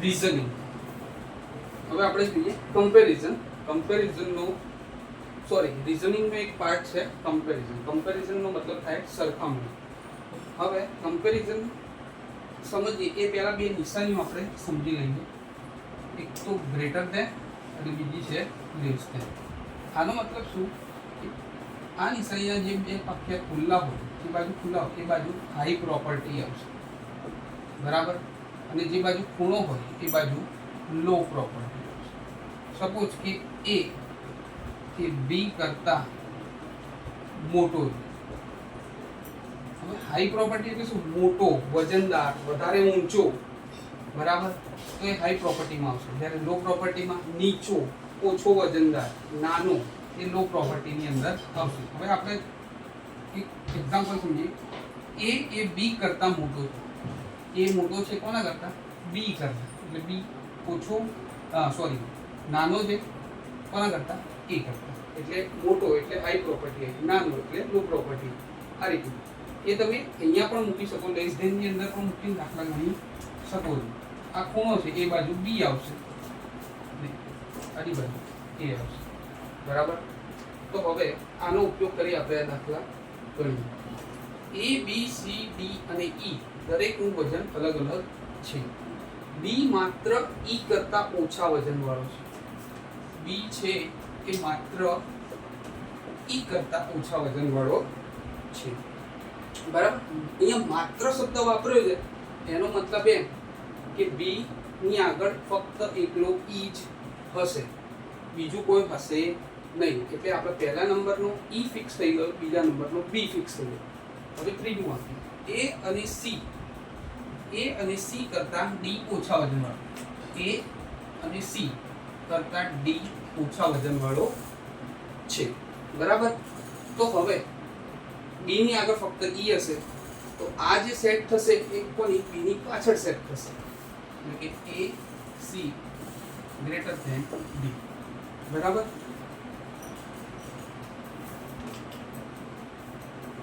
Reasoning. હવે આપણે જોઈએ કમ્પેરિઝન. કમ્પેરિઝનનો રીઝનિંગનો એક પાર્ટ છે કમ્પેરિઝન. કમ્પેરિઝનનો મતલબ થાય સરખામણી. હવે કમ્પેરિઝન સમજીએ એ પહેલા બે નિશાનીઓ આપણે સમજી લઈએ. એક તો ગ્રેટર ધેન અને બીજી છે લેસ ધેન. આનો મતલબ શું? આ નિશાનીના જે બે પક્ષ ખુલ્લા હોય એ બાજુ ખુલ્લા હોય એ બાજુ હાઈ પ્રોપર્ટી આવશે, બરાબર, અને જે બાજુ ખૂણો હોય એ બાજુ લો પ્રોપર્ટી આવશે. સપોઝ કે એ બી કરતા મોટો છે. હવે હાઈ પ્રોપર્ટી એટલે શું? મોટો, વજનદાર, વધારે ઊંચો, બરાબર, તો એ હાઈ પ્રોપર્ટીમાં આવશે. જ્યારે લો પ્રોપર્ટીમાં નીચો, ઓછો વજનદાર, નાનો, એ લો પ્રોપર્ટીની અંદર આવશે. હવે આપણે એક એક્ઝામ્પલ સમજીએ. એ બી કરતા મોટો છે. એ મોટો છે કોના કરતા? બી કરતા. એટલે બી ઓછો નાનો છે કોના કરતા? એ કરતા. એટલે મોટો એટલે હાઈ પ્રોપર્ટી, નાનો એટલે લો પ્રોપર્ટી. આ રીતે એ તમે અહીંયા પણ મૂકી શકો, લેસ ધેન ની અંદર પણ મૂકીને દાખલા ગણી શકો છો. આ ખૂણો છે એ બાજુ બી આવશે, આની બાજુ એ આવશે, બરાબર. તો હવે આનો ઉપયોગ કરી આપણે આ દાખલા ગણીએ. એ બી સી ડી અને ઈ દરેકનું વજન અલગ અલગ છે. બી માત્ર ઈ કરતા ઓછા વજનવાળો છે. બી છે એ માત્ર ઈ કરતા ઓછા વજનવાળો છે, બરાબર. અહીંયા માત્ર શબ્દ વાપર્યો છે એનો મતલબ એમ કે બી ની આગળ ફક્ત એકલો ઈ જ હશે, બીજું કોઈ હશે નહીં. એટલે આપણે પહેલા નંબરનો ઈ ફિક્સ થઈ ગયો, બીજા નંબરનો બી ફિક્સ થઈ ગયો. હવે ત્રીજું વાક્ય, એ અને સી કરતા ડી ઓછા વજનવાળો. એ અને સી કરતા ડી ઓછા વજનવાળો છે, બરાબર. તો હવે બી ની આગળ ફક્ત ઈ હશે તો આ જે સેટ થશે એ કોની? બી ની પાછળ સેટ થશે. એટલે કે A C greater than D, બરાબર.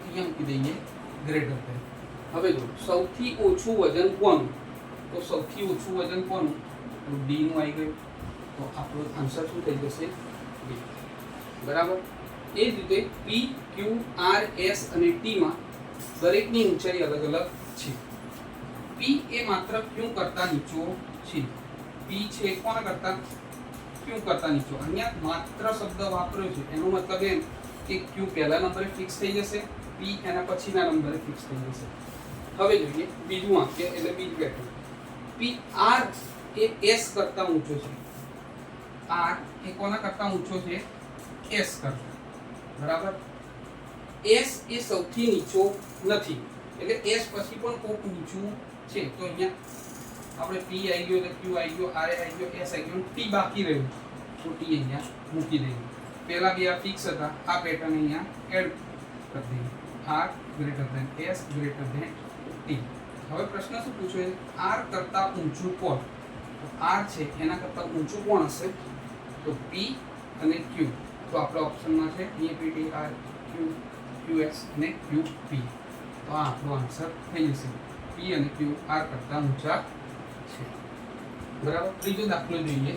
અહીંયા મૂકી દઈએ ગ્રેટર ધેન. હવે જો સૌથી ઓછું વજન કોનું? તો સૌથી ઓછું વજન કોનું? તો ડી નું આવી ગયું. તો આપણો આન્સર શું થઈ જશે? ડી, બરાબર. એ જ રીતે પી, ક્યુ, આર, એસ અને ટી માં દરેકની ઊંચાઈ અલગ અલગ છે. પી એ માત્ર ક્યુ કરતા નીચો છે. પી છે કોના કરતા? ક્યુ કરતા નીચો. અહીંયા માત્ર શબ્દ વાપર્યો છે એનો મતલબ એમ કે ક્યુ પહેલા નંબરે ફિક્સ થઈ જશે, પી એના પછીના નંબરે ફિક્સ થઈ જશે. હવે જોઈએ બીજું વાક્ય, એટલે બીજું પેટર્ન. પી આર એ એસ કરતા ઊંચો છે. આર એ કોના કરતા ઊંચો છે? એસ કરતા, બરાબર. એસ એ સૌથી નીચો નથી, એટલે એસ પછી પણ કોક નીચું છે. તો અહીંયા આપણે પી આવી ગયો, ક્યુ આવી ગયો, આર આવી ગયો, એસ આવી ગયો, ટી બાકી રહ્યું. તો ટી અહીંયા મૂકી દઈએ. પહેલા બે આ ફિક્સ હતા, આ પેટર્ન અહીંયા એડ કરી દઈએ. R greater than S greater than T. હવે પ્રશ્ન શું પૂછ્યો છે? આર કરતા ઊંચું કોણ? તો આર છે એના કરતા ઊંચું કોણ હશે? તો પી અને ક્યુ. તો આપણા ઓપ્શનમાં છે એ P T R Q, Q S અને ક્યુ પી. તો આ આપણો આન્સર થઈ જશે. પી અને ક્યુ આર કરતા ઊંચા છે, બરાબર. ત્રીજો દાખલો જોઈએ.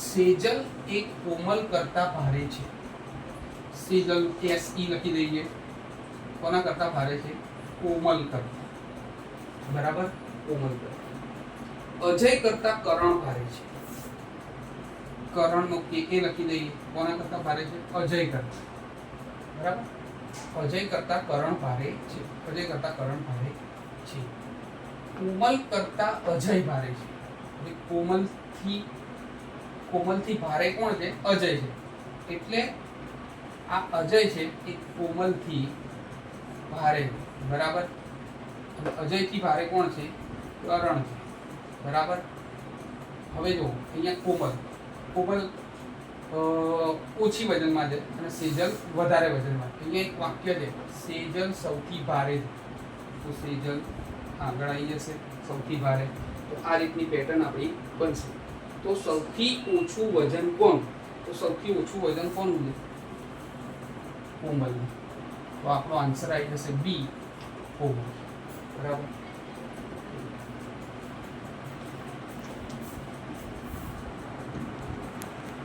સેજલ એક કોમલ કરતા ભારે છે. સેજલ એસ ઈ લખી દઈએ. કોના કરતા ભારે છે? કોમલ કરતા, બરાબર, કોમલ કરતા. અજય કરતા કરણ ભારે છે. કરણનો કે એ લખી દઈએ. કોના કરતા ભારે છે? અજય કરતા, બરાબર. અજય કરતા કરણ ભારે છે. અજય કરતા કરણ ભારે છે. કોમલ કરતા અજય ભારે છે. કોમલથી ભારે કોણ છે? અજય છે. એટલે આ અજય છે એ કોમલથી ભારે, બરાબર. અને અજયથી ભારે કોણ છે? કરણ છે, બરાબર. હવે જો અહીંયા કોમલ ઓછી વજનમાં છે અને સેજલ વધારે વજનમાં. અહીંયા એક વાક્ય છે, સેજલ સૌથી ભારે છે. તો સેજલ આગળ આવી જશે, સૌથી ભારે. તો આ રીતની પેટર્ન આપણી બનશે. તો સૌથી ઓછું વજન કોણ? તો સૌથી ઓછું વજન કોનું છે? કોમલનું. તો આપણો આન્સર આવી જશે બી, કોમલ, બરાબર.